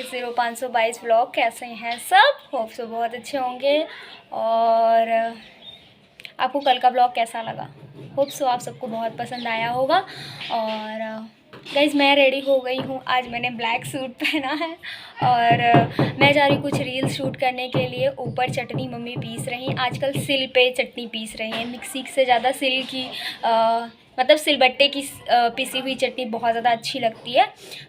360-522 vlog. कैसे हैं सब? होप सो बहुत अच्छे होंगे। और आपको कल का व्लॉग कैसा लगा? होप सो आप सबको बहुत पसंद आया होगा। और गाइस मैं रेडी हो गई हूँ। आज मैंने ब्लैक सूट पहना है और मैं जा रही हूँ कुछ रील्स शूट करने के लिए। ऊपर चटनी मम्मी पीस रही। आजकल सिल पे चटनी पीस रही हैं। मिक्सी से ज़्यादा सिल की मतलब सिलबट्टे की पिसी हुई चटनी बहुत ज़्यादा अच्छी लगती है।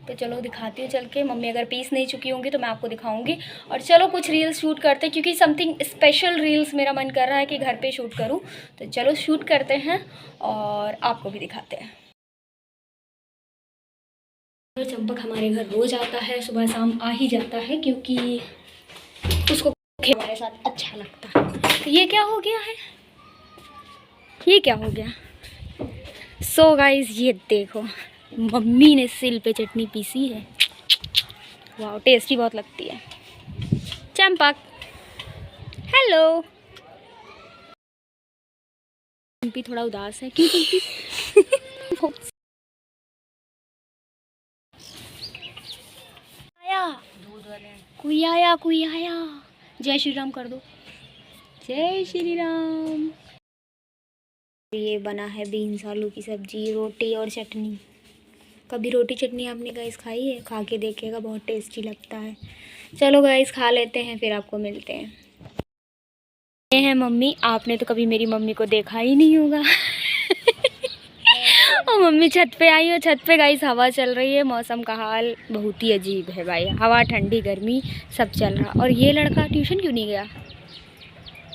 तो चलो दिखाती हूँ चल के। मम्मी अगर पीस नहीं चुकी होंगी तो मैं आपको दिखाऊंगी। और चलो कुछ रील्स शूट करते हैं, क्योंकि समथिंग स्पेशल रील्स मेरा मन कर रहा है कि घर पे शूट करूँ। तो चलो शूट करते हैं और आपको भी दिखाते हैं। चंपक हमारे घर रोज़ आता है, सुबह शाम आ ही जाता है, क्योंकि उसको हमारे साथ अच्छा लगता है। तो ये क्या हो गया है? ये क्या हो गया? सो गाइस ये देखो, मम्मी ने सिल पे चटनी पीसी है। वाह टेस्टी बहुत लगती है। चंपक हेलो। चंपी थोड़ा उदास है। क्यों चंपी? आया कोई आया। जय श्री राम कर दो। जय श्री राम। ये बना है बीन्स आलू की सब्जी, रोटी और चटनी। कभी रोटी चटनी आपने गाइस खाई है? खा के देखिएगा, बहुत टेस्टी लगता है। चलो गाइस खा लेते हैं, फिर आपको मिलते हैं। ये है मम्मी। आपने तो कभी मेरी मम्मी को देखा ही नहीं होगा। और मम्मी छत पे आई, और छत पे गाइस हवा चल रही है। मौसम का हाल बहुत ही अजीब है भाई। हवा ठंडी गर्मी सब चल रहा। और ये लड़का ट्यूशन क्यों नहीं गया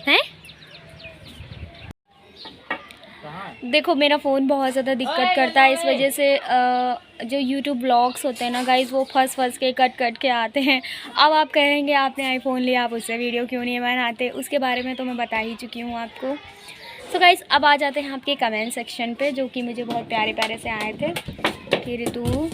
है? देखो मेरा फ़ोन बहुत ज़्यादा दिक्कत करता है, इस वजह से जो YouTube ब्लॉग्स होते हैं ना गाइज़, वो फंस के कट के आते हैं। अब आप कहेंगे आपने आईफोन लिया, आप उससे वीडियो क्यों नहीं बनाते? उसके बारे में तो मैं बता ही चुकी हूँ आपको। सो गाइज़ अब आ जाते हैं आपके कमेंट सेक्शन पे, जो कि मुझे बहुत प्यारे प्यारे से आए थे कि ऋतु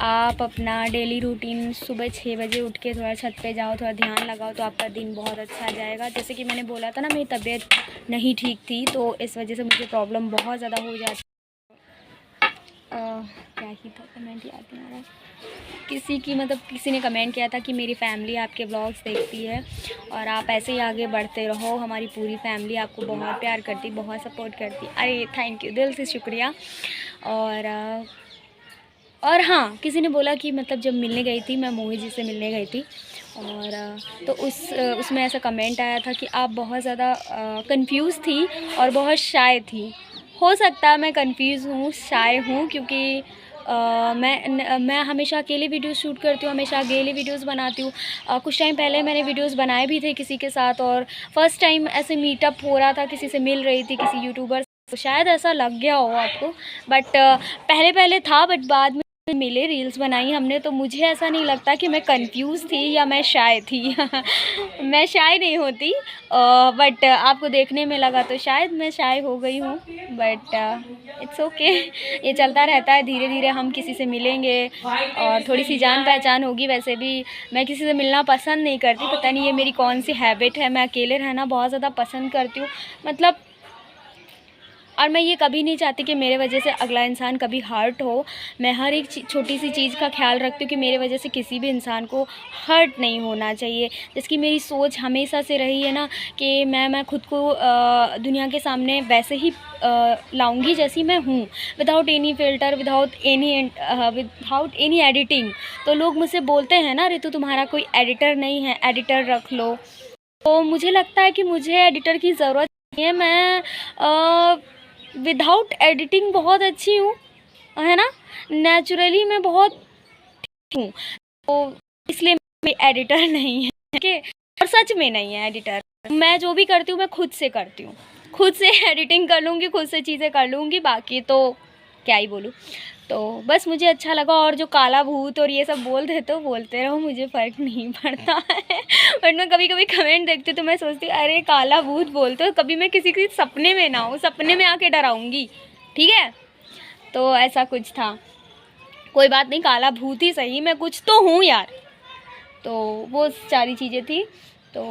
आप अपना डेली रूटीन सुबह 6 बजे उठ के थोड़ा छत पे जाओ, थोड़ा ध्यान लगाओ तो आपका दिन बहुत अच्छा जाएगा। जैसे कि मैंने बोला था ना, मेरी तबीयत नहीं ठीक थी, तो इस वजह से मुझे प्रॉब्लम बहुत ज़्यादा हो जाती। क्या ही था कमेंट याद नहीं आ रहा। किसी ने कमेंट किया था कि मेरी फैमिली आपके ब्लॉग्स देखती है और आप ऐसे ही आगे बढ़ते रहो। हमारी पूरी फैमिली आपको बहुत प्यार करती, बहुत सपोर्ट करती। अरे थैंक यू, दिल से शुक्रिया। और हाँ, किसी ने बोला कि मतलब जब मिलने गई थी, मैं मोहित जी से मिलने गई थी, और तो उसमें ऐसा कमेंट आया था कि आप बहुत ज़्यादा कंफ्यूज थी और बहुत शाय थी। हो सकता है मैं कंफ्यूज हूँ, शाय हूँ, क्योंकि मैं हमेशा अकेले वीडियोस शूट करती हूँ, हमेशा अकेले वीडियोस बनाती हूँ। कुछ टाइम पहले मैंने वीडियोस बनाए भी थे किसी के साथ, और फर्स्ट टाइम ऐसे मीटअप हो रहा था, किसी से मिल रही थी, किसी यूट्यूबर। तो शायद ऐसा लग गया हो आपको, बट पहले था, बट बाद में मिले, रील्स बनाई हमने, तो मुझे ऐसा नहीं लगता कि मैं कंफ्यूज थी या मैं शाय थी। मैं शाय नहीं होती, बट आपको देखने में लगा तो शायद मैं शाय हो गई हूँ, बट इट्स ओके। ये चलता रहता है। धीरे धीरे हम किसी से मिलेंगे और थोड़ी सी जान पहचान होगी। वैसे भी मैं किसी से मिलना पसंद नहीं करती, पता नहीं ये मेरी कौन सी हैबिट है। मैं अकेले रहना बहुत ज़्यादा पसंद करती हूँ, मतलब। और मैं ये कभी नहीं चाहती कि मेरे वजह से अगला इंसान कभी हर्ट हो। मैं हर एक छोटी सी चीज़ का ख्याल रखती हूँ कि मेरे वजह से किसी भी इंसान को हर्ट नहीं होना चाहिए। जिसकी मेरी सोच हमेशा से रही है ना, कि मैं खुद को दुनिया के सामने वैसे ही लाऊंगी जैसी मैं हूँ, without any filter, without any editing. तो लोग मुझसे बोलते हैं ना, ऋतु तुम्हारा कोई एडिटर नहीं है, एडिटर रख लो। तो मुझे लगता है कि मुझे एडिटर की ज़रूरत नहीं है। मैं विदाउट एडिटिंग बहुत अच्छी हूँ, है ना। नेचुरली मैं बहुत हूँ, तो इसलिए कोई एडिटर नहीं है कि, और सच में नहीं है एडिटर। मैं जो भी करती हूँ मैं खुद से करती हूँ, खुद से एडिटिंग कर लूँगी, खुद से चीज़ें कर लूँगी, बाकी तो क्या ही बोलूँ। तो बस मुझे अच्छा लगा। और जो काला भूत और ये सब बोल देते हो, बोलते रहो, मुझे फ़र्क नहीं पड़ता है। बट मैं कभी कभी कमेंट देखती हूँ तो मैं सोचती हूँ अरे काला भूत बोलते हो, कभी मैं किसी के सपने में ना हो, सपने में आके डराऊँगी, ठीक है। तो ऐसा कुछ था, कोई बात नहीं, काला भूत ही सही, मैं कुछ तो हूँ यार। तो वो सारी चीज़ें थी। तो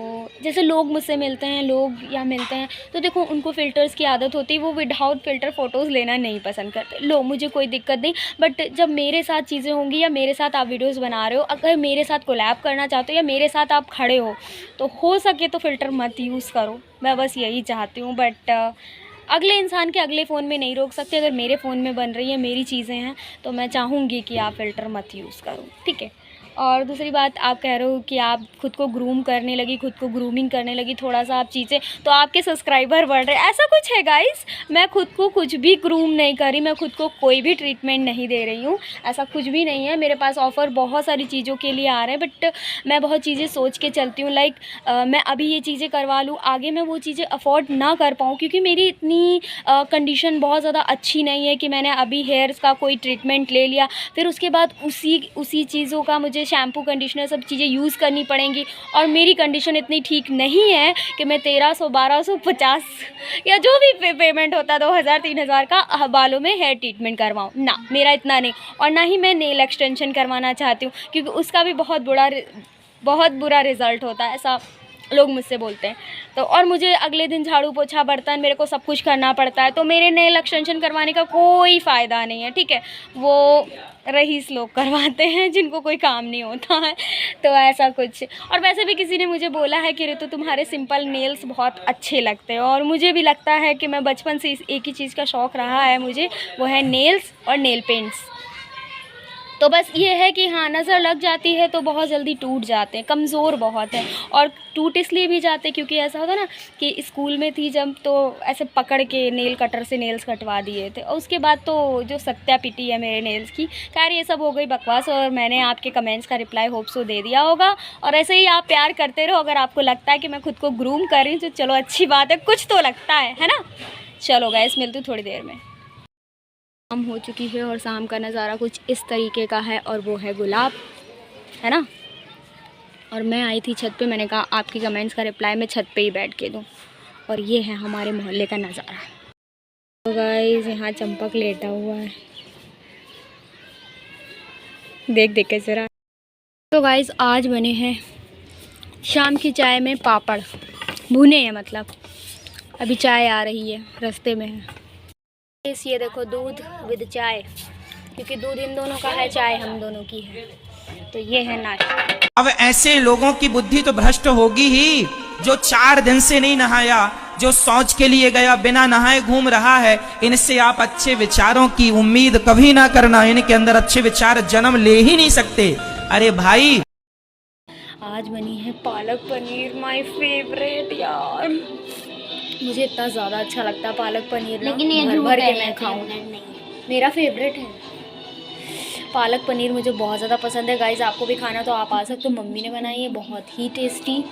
जैसे लोग मुझसे मिलते हैं, तो देखो उनको फ़िल्टर्स की आदत होती है, वो विदाउट फ़िल्टर फ़ोटोज़ लेना नहीं पसंद करते। लो, मुझे कोई दिक्कत नहीं, बट जब मेरे साथ चीज़ें होंगी या मेरे साथ आप वीडियोज़ बना रहे हो, अगर मेरे साथ कोलैब करना चाहते हो या मेरे साथ आप खड़े हो सके तो फ़िल्टर मत यूज़ करो। मैं बस यही चाहती हूँ, बट अगले इंसान के अगले फ़ोन में नहीं रोक सकते। अगर मेरे फ़ोन में बन रही है, मेरी चीज़ें हैं, तो मैं चाहूँगी कि आप फ़िल्टर मत यूज़ करो, ठीक है। और दूसरी बात, आप कह रहे हो कि आप खुद को ग्रूम करने लगी, खुद को ग्रूमिंग करने लगी, थोड़ा-सा आप चीज़ें, तो आपके सब्सक्राइबर बढ़ रहे हैं। ऐसा कुछ है गाइस, मैं खुद को कुछ भी ग्रूम नहीं कर रही, मैं खुद को कोई भी ट्रीटमेंट नहीं दे रही हूँ, ऐसा कुछ भी नहीं है। मेरे पास ऑफ़र बहुत सारी चीज़ों के लिए आ रहे हैं, बट मैं बहुत चीज़ें सोच के चलती हूँ। लाइक मैं अभी ये चीज़ें करवा लूँ, आगे मैं वो चीज़ें अफ़ोर्ड ना कर पाऊँ, क्योंकि मेरी इतनी कंडीशन बहुत ज़्यादा अच्छी नहीं है कि मैंने अभी हेयर्स का कोई ट्रीटमेंट ले लिया, फिर उसके बाद उसी चीज़ों का मुझे शैम्पू, कंडीशनर सब चीज़ें यूज़ करनी पड़ेंगी। और मेरी कंडीशन इतनी ठीक नहीं है कि मैं 1300, 1250 या जो भी पेमेंट होता है 2000, 3000 का बालों में हेयर ट्रीटमेंट करवाऊँ ना, मेरा इतना नहीं। और ना ही मैं नेल एक्सटेंशन करवाना चाहती हूँ, क्योंकि उसका भी बहुत बुरा रिज़ल्ट होता है, ऐसा लोग मुझसे बोलते हैं। तो और मुझे अगले दिन झाड़ू पोछा, बर्तन, मेरे को सब कुछ करना पड़ता है, तो मेरे नेल एक्सटेंशन करवाने का कोई फ़ायदा नहीं है, ठीक है। वो रईस लोग करवाते हैं जिनको कोई काम नहीं होता है, तो ऐसा कुछ। और वैसे भी किसी ने मुझे बोला है कि ऋतु तुम्हारे सिंपल नेल्स बहुत अच्छे लगते हैं, और मुझे भी लगता है कि मैं बचपन से एक ही चीज़ का शौक़ रहा है मुझे, वो है नेल्स और नेल पेंट्स। तो बस ये है कि हाँ, नज़र लग जाती है तो बहुत जल्दी टूट जाते हैं, कमज़ोर बहुत है। और टूट इसलिए भी जाते हैं क्योंकि ऐसा होता है ना कि स्कूल में थी जब, तो ऐसे पकड़ के नेल कटर से नेल्स कटवा दिए थे, और उसके बाद तो जो सत्या पिटी है मेरे नेल्स की। खैर ये सब हो गई बकवास, और मैंने आपके कमेंट्स का रिप्लाई होप सो दे दिया होगा। और ऐसे ही आप प्यार करते रहो। अगर आपको लगता है कि मैं खुद को ग्रूम कर रही हूँ तो चलो अच्छी बात है, कुछ तो लगता है ना। चलो गाइस, मिलती हूँ थोड़ी देर में। शाम हो चुकी है और शाम का नज़ारा कुछ इस तरीके का है, और वो है गुलाब, है ना। और मैं आई थी छत पे, मैंने कहा आपकी कमेंट्स का रिप्लाई मैं छत पे ही बैठ के दूँ। और ये है हमारे मोहल्ले का नज़ारा। तो गाइस यहाँ चंपक लेटा हुआ है, देख के ज़रा। तो गाइस आज बने हैं शाम की चाय में पापड़, भुने हैं मतलब। अभी चाय आ रही है, रास्ते में है। ये देखो दूध विद चाय, क्योंकि दूध इन दोनों का है, चाय हम दोनों की है। तो ये है नाश्ता। अब ऐसे लोगों की बुद्धि तो भ्रष्ट होगी ही, जो 4 दिन से नहीं नहाया, जो शौच के लिए गया बिना नहाए घूम रहा है। इनसे आप अच्छे विचारों की उम्मीद कभी ना करना, इनके अंदर अच्छे विचार जन्म ले ही नहीं सकते। अरे भाई, आज बनी है पालक पनीर, माय फेवरेट यार। मुझे इतना ज़्यादा अच्छा लगता है पालक पनीर, लेकिन ये भर के मैं खाऊँ, मेरा फेवरेट है। पालक पनीर मुझे बहुत ज़्यादा पसंद है गाइज़। आपको भी खाना तो आप आ सकते हो, मम्मी ने बनाई है, बहुत ही टेस्टी।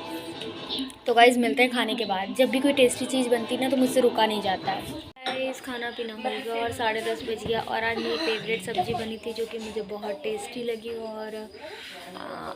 तो गाइज़ मिलते हैं खाने के बाद। जब भी कोई टेस्टी चीज़ बनती है ना तो मुझसे रुका नहीं जाता है। गाइज़ खाना पीना हो गया और 10:30 बज गया, और आज मेरी फेवरेट सब्ज़ी बनी थी जो कि मुझे बहुत टेस्टी लगी। और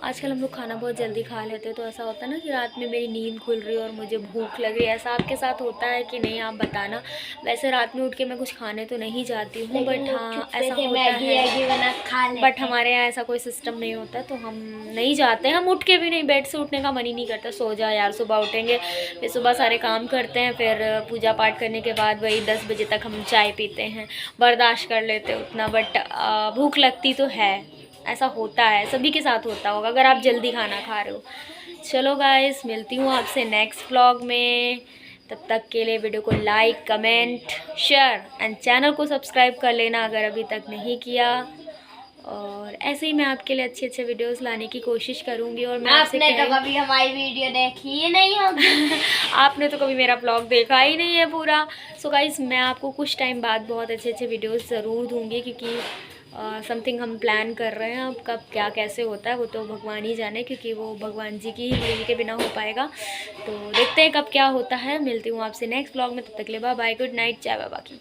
आजकल हम लोग खाना बहुत जल्दी खा लेते हैं, तो ऐसा होता है ना कि रात में मेरी नींद खुल रही है और मुझे भूख लग रही है। ऐसा आपके साथ होता है कि नहीं, आप बताना। वैसे रात में उठ के मैं कुछ खाने तो नहीं जाती हूँ, बट हाँ ऐसा होता है। बट हमारे यहाँ ऐसा कोई सिस्टम नहीं होता, तो हम नहीं जाते। हम उठ के भी नहीं, बेड से उठने का मन ही नहीं करता। सो जा यार, सुबह उठेंगे, फिर सुबह सारे काम करते हैं, फिर पूजा पाठ करने के बाद वही 10 बजे तक हम चाय पीते हैं, बर्दाश्त कर लेते हैं उतना। बट भूख लगती तो है, ऐसा होता है, सभी के साथ होता होगा अगर आप जल्दी खाना खा रहे हो। चलो गाइस, मिलती हूँ आपसे नेक्स्ट व्लॉग में। तब तक के लिए वीडियो को like, comment, share and channel को सब्सक्राइब कर लेना अगर अभी तक नहीं किया। और ऐसे ही मैं आपके लिए अच्छे अच्छे वीडियोस लाने की कोशिश करूँगी। और मैं आपने तो कभी हमारी वीडियो देखी ही नहीं होगी आपने तो कभी मेरा ब्लॉग देखा ही नहीं है पूरा। सो गाइस, मैं आपको कुछ टाइम बाद बहुत अच्छे अच्छे वीडियोस ज़रूर दूँगी, क्योंकि समथिंग हम प्लान कर रहे हैं। अब कब क्या कैसे होता है वो तो भगवान ही जाने, क्योंकि वो भगवान जी की ही मर्जी के बिना हो पाएगा। तो देखते हैं कब क्या होता है। मिलती हूँ आपसे नेक्स्ट ब्लॉग में, तब तक के लिए बाय बाय, गुड नाइट, जय बाबा की।